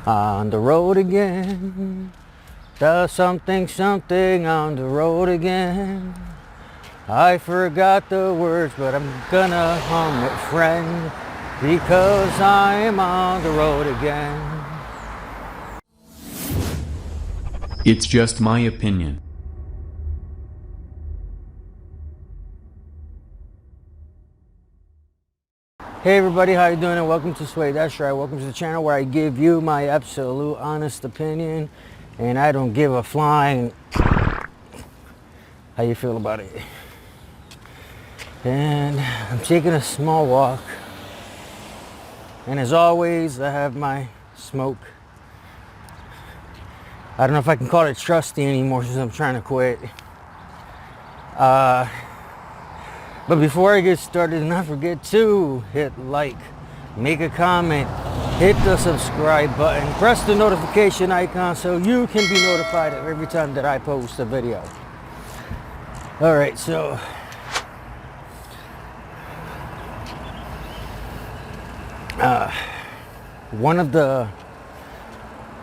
On the road again. Does something on the road again. I forgot the words, but I'm gonna hum it, friend, because I'm on the road again. It's just my opinion. Hey everybody, how you doing? And welcome to Sway. That's right, welcome to the channel where I give you my absolute honest opinion, and I don't give a flying how you feel about it. And I'm taking a small walk, and as always I have my smoke. I don't know if I can call it trusty anymore since I'm trying to quit. But before I get started, do not forget to hit like, make a comment, hit the subscribe button, press the notification icon so you can be notified of every time that I post a video. Alright, so one of the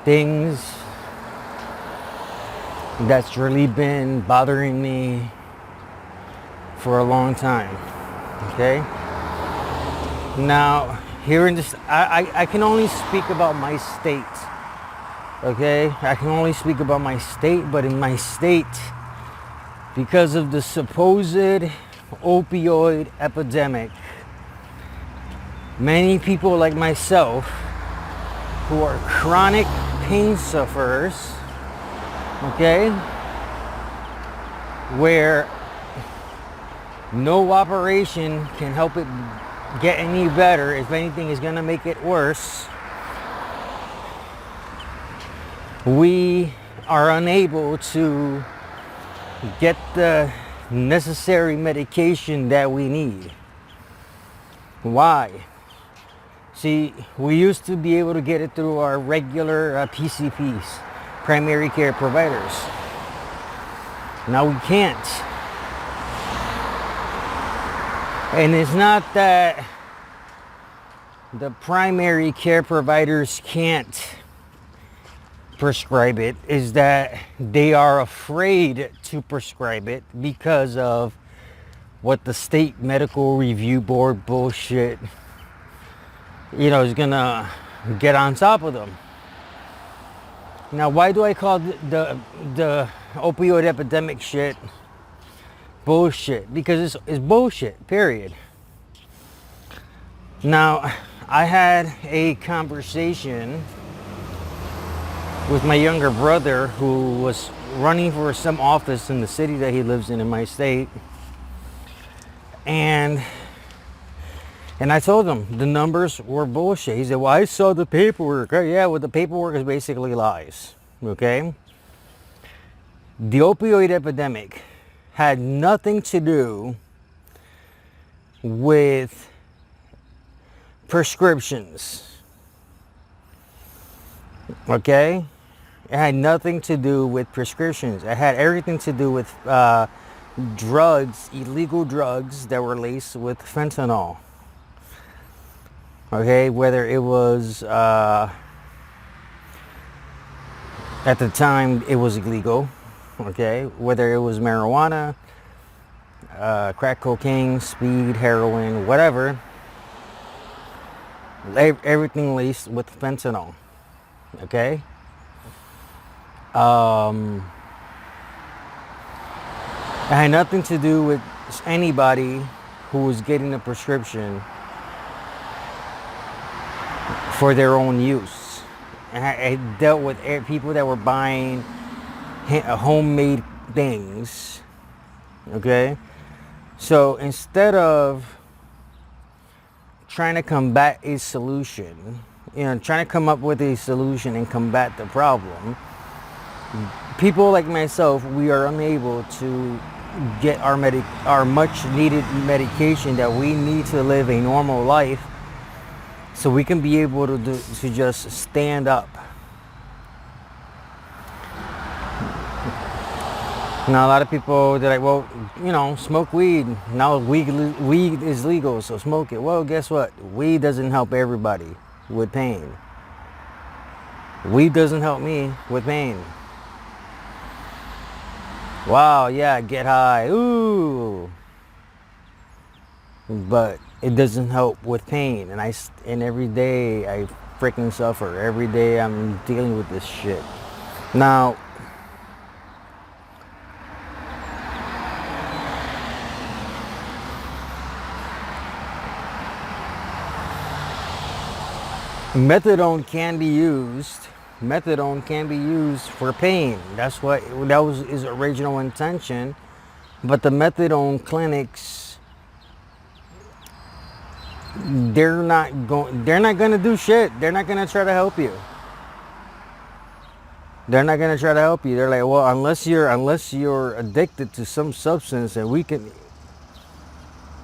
things that's really been bothering me for a long time, okay? Now, here in this, I can only speak about my state, okay? I can only speak about my state, but in my state, because of the supposed opioid epidemic, many people like myself who are chronic pain sufferers, okay, where no operation can help it get any better. If anything, is going to make it worse. We are unable to get the necessary medication that we need. Why? See, we used to be able to get it through our regular PCPs, primary care providers. Now we can't. And it's not that the primary care providers can't prescribe it, is that they are afraid to prescribe it because of what the state medical review board bullshit, is gonna get on top of them. Now, why do I call the opioid epidemic shit bullshit? Because it's bullshit, period. Now, I had a conversation with my younger brother who was running for some office in the city that he lives in my state, and I told him the numbers were bullshit. He said, well, I saw the paperwork. Yeah, well, the paperwork is basically lies, okay? The opioid epidemic had nothing to do with prescriptions, okay? It had nothing to do with prescriptions. It had everything to do with drugs, illegal drugs that were laced with fentanyl, okay? Whether it was, at the time it was illegal, okay, whether it was marijuana, crack cocaine, speed, heroin, whatever, everything laced with fentanyl, okay? It had nothing to do with anybody who was getting a prescription for their own use. It dealt with people that were buying homemade things, okay? So instead of trying to combat a solution, trying to come up with a solution and combat the problem, people like myself, we are unable to get our much needed medication that we need to live a normal life, so we can be able to just stand up. Now, a lot of people, they're like, well, smoke weed. Now weed is legal, so smoke it. Well, guess what? Weed doesn't help everybody with pain. Weed doesn't help me with pain. Wow, yeah, get high. Ooh. But it doesn't help with pain, and every day I freaking suffer. Every day I'm dealing with this shit. Now, methadone can be used. Methadone can be used for pain. That was his original intention. But the methadone clinics, they're not going to do shit. They're not going to try to help you. They're not going to try to help you. They're like, well, unless you're addicted to some substance, and we can.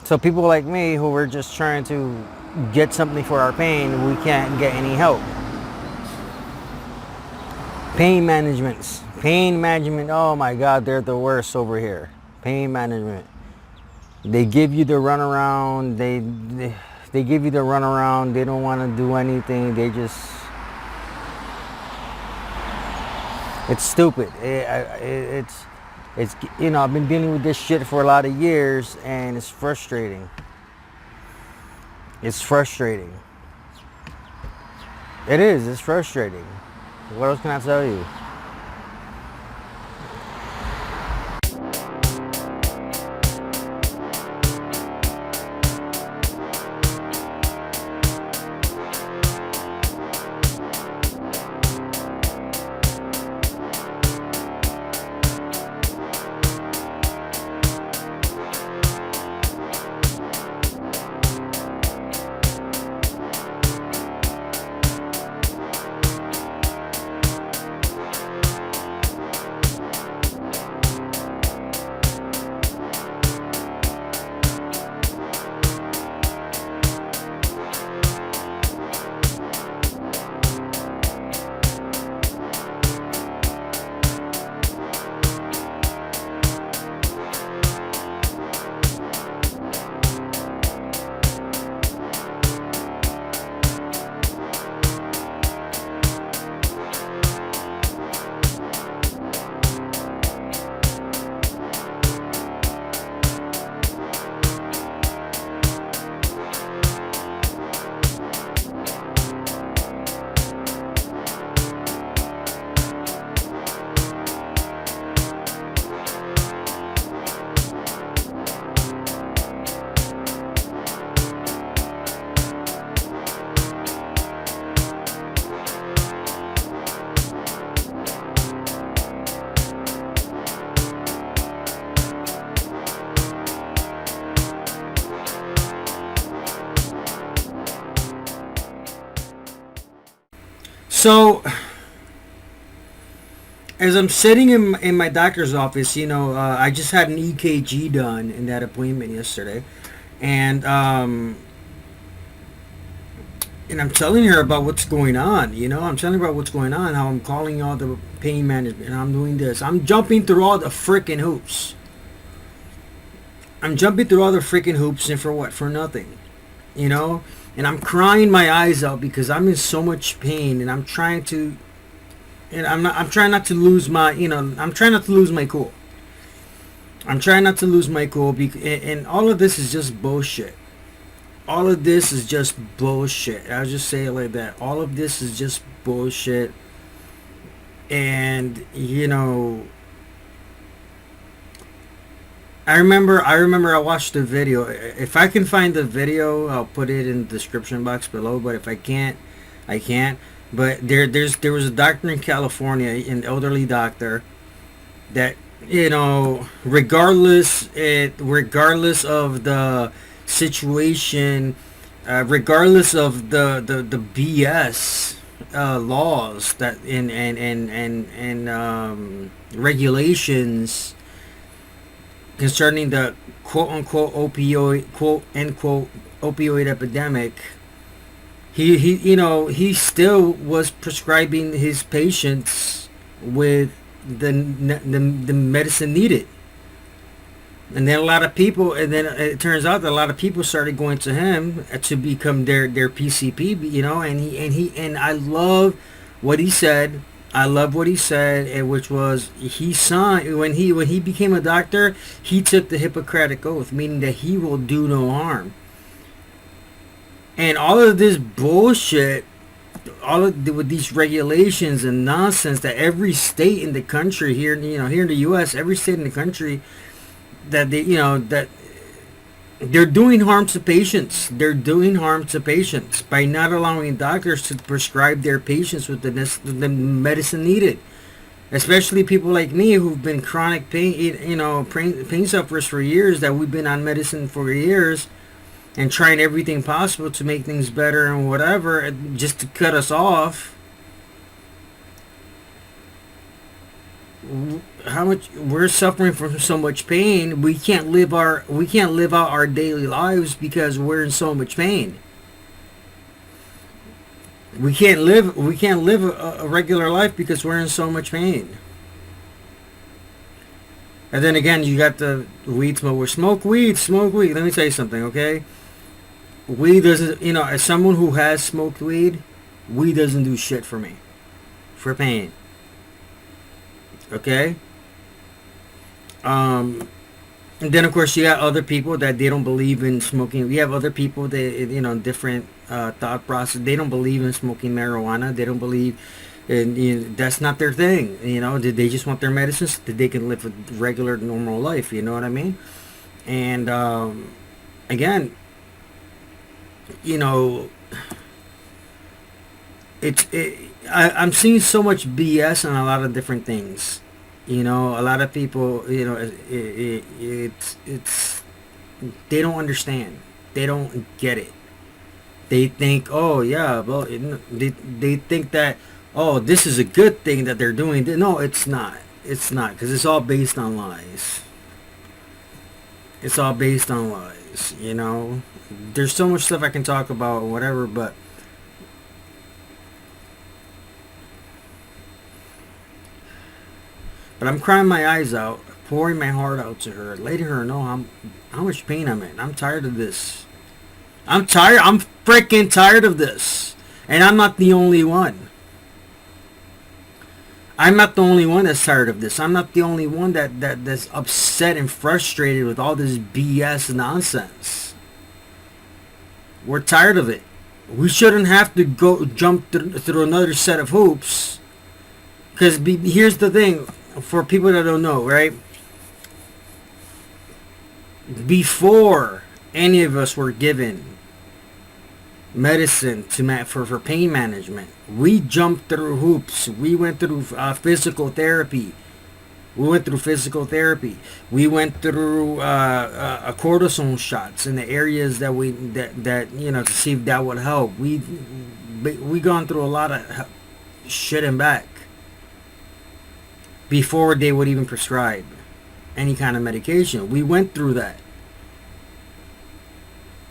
So people like me who are just trying to get something for our pain, we can't get any help. Pain management. Oh my God, they're the worst over here. Pain management. They give you the runaround. They give you the runaround. They don't want to do anything. It's stupid. It's I've been dealing with this shit for a lot of years, and it's frustrating. It's frustrating. It is. It's frustrating. What else can I tell you? So, as I'm sitting in my doctor's office, I just had an EKG done in that appointment yesterday, and I'm telling her about what's going on. I'm telling her about what's going on, how I'm calling all the pain management, and I'm doing this. I'm jumping through all the freaking hoops. And for what? For nothing. And I'm crying my eyes out because I'm in so much pain, and I'm trying not to lose my, I'm trying not to lose my cool. And all of this is just bullshit. I'll just say it like that. All of this is just bullshit. And, I remember I watched the video. If I can find the video, I'll put it in the description box below. But if I can't, I can't. But there was a doctor in California, an elderly doctor, that regardless of the situation, regardless of the BS laws that and regulations concerning the quote unquote opioid epidemic, he still was prescribing his patients with the medicine needed. And then it turns out that a lot of people started going to him to become their PCP, and I what he said. I love what he said, and which was he signed when he became a doctor. He took the Hippocratic oath, meaning that he will do no harm. And all of this bullshit, with these regulations and nonsense that every state in the country here, here in the U.S., every state in the country that that they're doing harm to patients. They're doing harm to patients by not allowing doctors to prescribe their patients with the medicine needed. Especially people like me who've been chronic pain sufferers for years, that we've been on medicine for years and trying everything possible to make things better and whatever, just to cut us off. How much we're suffering from so much pain, we can't live out our daily lives because we're in so much pain. We can't live a regular life because we're in so much pain. And then again, you got the weed smoker. Smoke weed. Let me tell you something, okay? Weed doesn't, as someone who has smoked weed doesn't do shit for me, for pain. Okay? And then of course you got other people that they don't believe in smoking. We have other people that, different thought process. They don't believe in smoking marijuana. They don't believe, and that's not their thing. They just want their medicines that they can live a regular, normal life. You know what I mean? And again, I'm seeing so much BS on a lot of different things. A lot of people, it's they don't understand. They don't get it. They think, oh yeah, well, they think that, oh, this is a good thing that they're doing. No, it's not. It's not, because it's all based on lies. It's all based on lies. There's so much stuff I can talk about or whatever, but I'm crying my eyes out, pouring my heart out to her, letting her know how much pain I'm in. I'm tired of this. I'm tired. I'm freaking tired of this. And I'm not the only one. I'm not the only one that's tired of this. I'm not the only one that's upset and frustrated with all this BS nonsense. We're tired of it. We shouldn't have to go jump through another set of hoops. Because here's the thing, for people that don't know, right? Before any of us were given medicine for pain management, we jumped through hoops. We went through physical therapy. We went through cortisone shots in the areas that to see if that would help. We gone through a lot of shit and back before they would even prescribe any kind of medication. We went through that.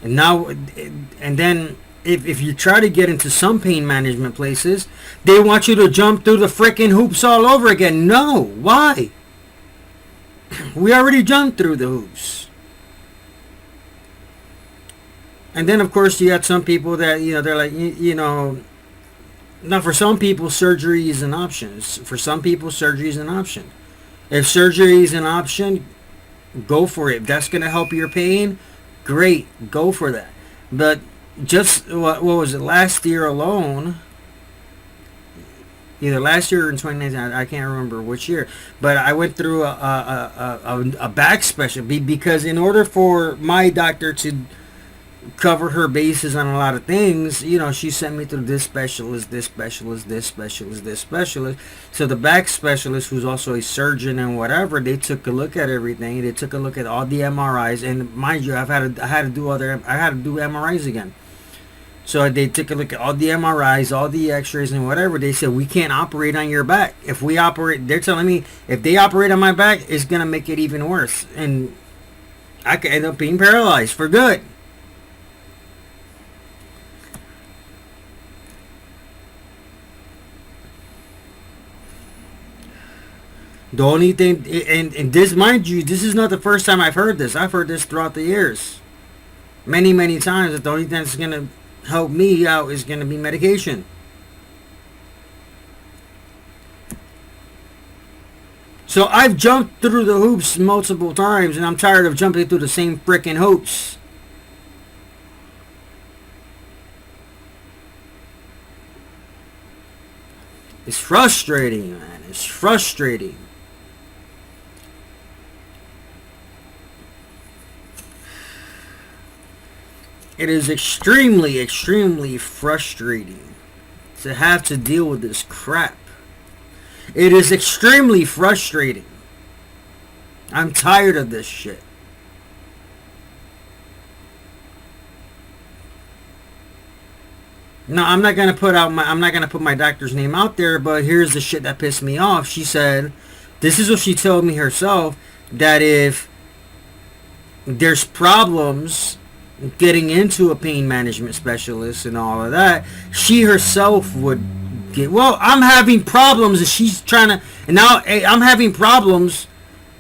And now, and then if you try to get into some pain management places, they want you to jump through the frickin' hoops all over again. No, why? We already jumped through the hoops. And then of course you got some people that, they're like, now for some people surgery is an option. For some people surgery is an option. If surgery is an option, go for it. If that's going to help your pain, great, go for that. But just, what was it, last year alone, either last year or in 2019, I can't remember which year, but I went through a back specialty, because in order for my doctor to cover her bases on a lot of things, she sent me to this specialist. So the back specialist, who's also a surgeon and whatever, they took a look at everything. They took a look at all the MRIs, and mind you, I had to do MRIs again. So they took a look at all the MRIs, all the X-rays and whatever. They said, we can't operate on your back. If we operate, they're telling me, if they operate on my back, it's gonna make it even worse, and I could end up being paralyzed for good. The only thing, and this, mind you, this is not the first time I've heard this. I've heard this throughout the years. Many, many times, that the only thing that's going to help me out is going to be medication. So I've jumped through the hoops multiple times, and I'm tired of jumping through the same freaking hoops. It's frustrating, man. It's frustrating. It is extremely, extremely frustrating to have to deal with this crap. It is extremely frustrating. I'm tired of this shit. No, I'm not gonna put my doctor's name out there, but here's the shit that pissed me off. She said, this is what she told me herself, that if there's problems getting into a pain management specialist and all of that, she herself would get, well, I'm having problems, and she's trying to, and now I'm having problems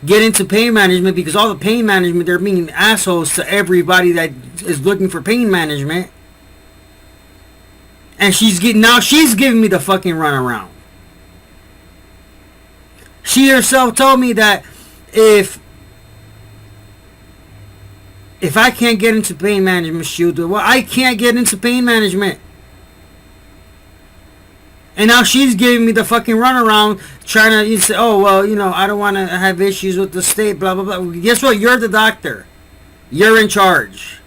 get into pain management because all the pain management, they're being assholes to everybody that is looking for pain management. And she's giving me the fucking runaround. She herself told me that if I can't get into pain management, she'll do it. Well, I can't get into pain management. And now she's giving me the fucking runaround, trying to say, oh, well, I don't want to have issues with the state, blah, blah, blah. Guess what? You're the doctor. You're in charge.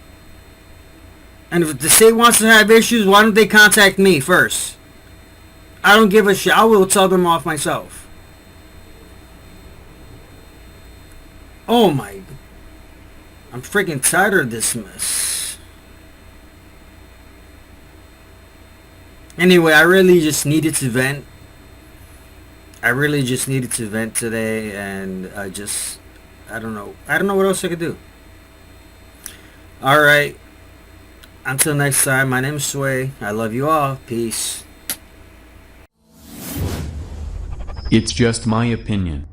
And if the state wants to have issues, why don't they contact me first? I don't give a shit. I will tell them off myself. Oh my. I'm freaking tired of this mess. Anyway, I really just needed to vent. I really just needed to vent today, and I don't know. I don't know what else I could do. Alright. Until next time, my name is Sway. I love you all. Peace. It's just my opinion.